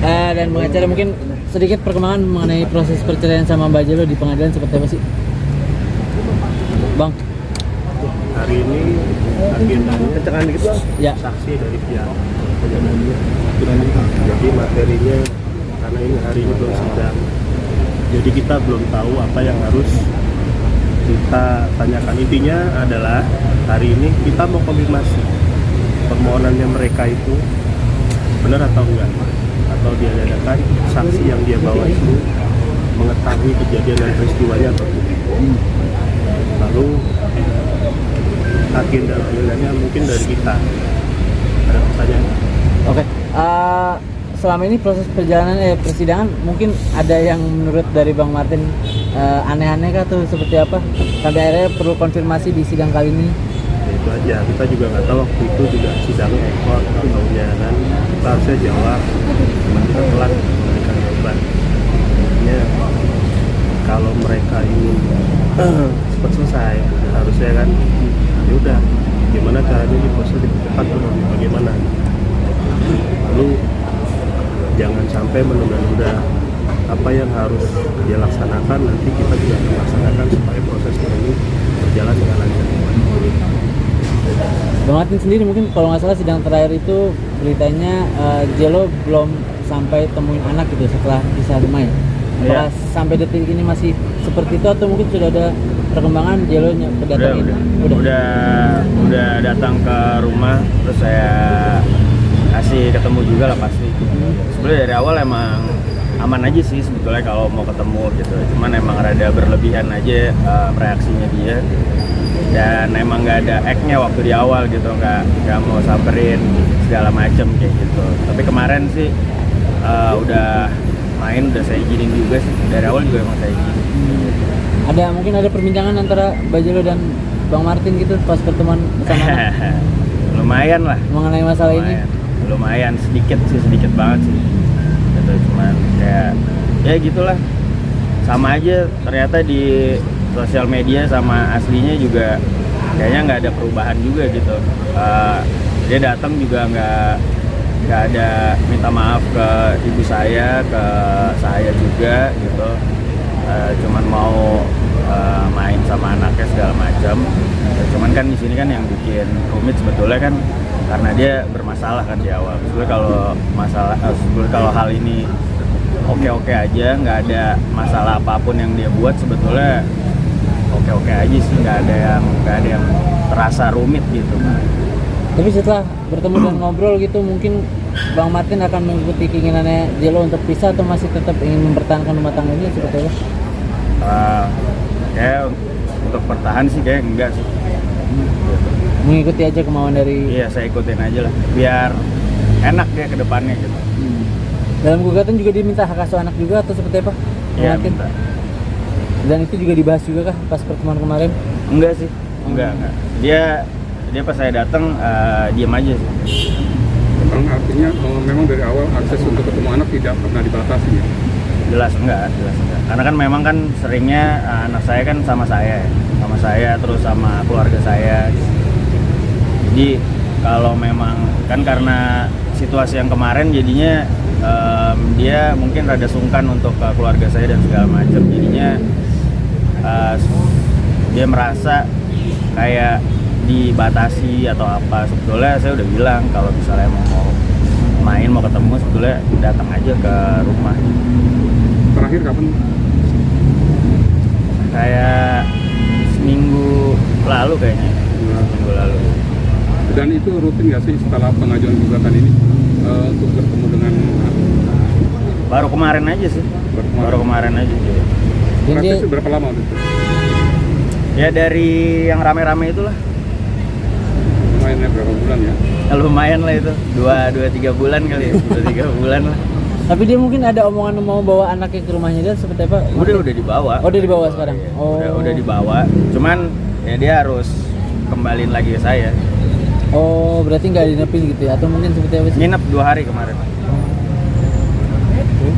Dan pengacara mungkin sedikit perkembangan mengenai proses perceraian sama Mbak Jelo di pengadilan seperti apa sih, Bang? Hari ini agendanya Ya. saksi dari pihak penyelidik. Jadi materinya karena ini hari ini belum sidang, jadi kita belum tahu apa yang harus kita tanyakan. Intinya adalah hari ini kita mau konfirmasi permohonannya mereka itu benar atau enggak, atau diadakan saksi yang dia bawa itu mengetahui kejadian dan peristiwanya atau tidak. Lalu agenda agendanya mungkin dari kita. Ada pertanyaan? Oke. Selama ini proses persidangan mungkin ada yang menurut dari Bang Martin aneh-aneh kah tuh seperti apa? Sampai akhirnya perlu konfirmasi di sidang kali ini. Ya, itu aja, kita juga nggak tahu waktu itu juga sidangnya ekor atau kan kita harusnya jawab, cuma kita telat memberikan jawaban. Intinya kalau mereka ingin cepat selesai harusnya kan ya udah gimana caranya di proses cepat atau bagaimana. Lalu jangan sampai menunda-nunda apa yang harus dia laksanakan, nanti kita juga akan laksanakan supaya proses ini berjalan dengan lancar. Bang Martin sendiri mungkin kalau nggak salah sidang terakhir itu beritanya Jelo belum sampai temuin anak gitu setelah pisah rumah ya. Apakah sampai detik ini masih seperti itu atau mungkin sudah ada perkembangan Jelo kedatang ini? Udah datang ke rumah, terus saya kasih ketemu juga lah pasti. Sebenarnya dari awal emang aman aja sih sebetulnya kalau mau ketemu gitu, cuman emang rada berlebihan aja reaksinya dia, dan emang nggak ada act-nya waktu di awal gitu, nggak mau samperin segala macem kayak gitu. Tapi kemarin sih udah main, udah saya izinin juga sih, dari awal juga emang saya izinin. Mungkin ada perbincangan antara Mbak Jelo dan Bang Martin gitu pas pertemuan bersama anak? Lumayan lah Mengenai masalah ini? Lumayan, sedikit banget sih gitu, cuman kayak ya gitulah, sama aja ternyata di sosial media sama aslinya juga kayaknya nggak ada perubahan juga gitu. Dia datang juga nggak ada minta maaf ke ibu saya, ke saya juga gitu. Cuman mau main sama anaknya segala macam. Cuman kan di sini kan yang bikin rumit sebetulnya kan karena dia bermasalah kan di awal. Sebetulnya kalau hal ini oke aja, nggak ada masalah apapun yang dia buat, sebetulnya oke aja sih, nggak ada yang terasa rumit gitu. Tapi setelah bertemu dan ngobrol gitu, mungkin Bang Martin akan mengikuti keinginannya Jelo untuk pisah atau masih tetap ingin mempertahankan rumah tangga ini seperti apa? Kayak untuk bertahan sih kayak enggak sih. Mengikuti aja kemauan dari... Iya, saya ikutin aja lah, biar enak ya ke depannya gitu. Dalam gugatan juga diminta hak asuh anak juga atau seperti apa? Iya, minta. Dan itu juga dibahas juga kah pas pertemuan kemarin? Enggak sih, enggak. Dia pas saya datang diam aja sih. Artinya memang dari awal akses untuk ketemu anak tidak pernah dibatasi ya? Jelas enggak. Karena kan memang kan seringnya anak saya kan sama saya terus sama keluarga saya. Jadi kalau memang kan karena situasi yang kemarin jadinya dia mungkin rada sungkan untuk keluarga saya dan segala macam. Jadinya dia merasa kayak dibatasi atau apa. Sebetulnya saya udah bilang kalau misalnya mau ketemu sebetulnya datang aja ke rumah. Terakhir kapan? Kayak seminggu lalu kayaknya. Minggu lalu. Dan itu rutin nggak sih setelah pengajuan gugatan ini untuk bertemu dengan? Baru kemarin aja sih. Baru kemarin aja. Prosesnya berapa lama itu? Ya dari yang rame-rame itulah. Lumayannya berapa bulan ya? Lumayan lah itu, 2-3 bulan kali ya, 2-3 bulan lah. Tapi dia mungkin ada omongan mau bawa anaknya ke rumahnya dia seperti apa? Udah dibawa. Oh, udah dibawa sekarang? Ya, oh. Udah dibawa, cuman ya dia harus kembaliin lagi ke saya. Oh, berarti nggak dinepin gitu ya? Atau mungkin seperti apa sih? Nginep 2 hari kemarin.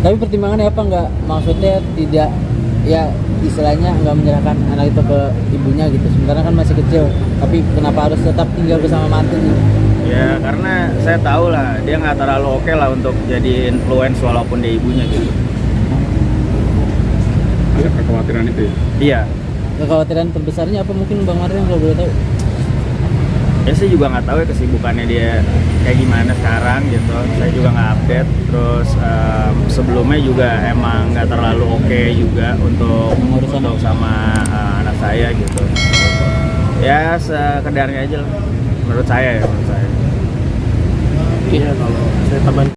Tapi pertimbangannya apa? Nggak, maksudnya tidak, ya istilahnya nggak menyerahkan anak itu ke ibunya gitu. Sementara kan masih kecil, tapi kenapa harus tetap tinggal bersama Martin gitu? Ya karena saya tahu lah dia nggak terlalu oke lah untuk jadi influence walaupun dia ibunya gitu. Ada kekhawatiran itu ya? Iya. Kekhawatiran terbesarnya apa mungkin Bang Marian kalau boleh tahu? Ya saya juga nggak tahu ya kesibukannya dia kayak gimana sekarang gitu. Saya juga nggak update. Terus sebelumnya juga emang nggak terlalu oke juga untuk sama anak saya gitu. Ya sekedarnya aja lah. Menurut saya. Iya, kalau saya tambahin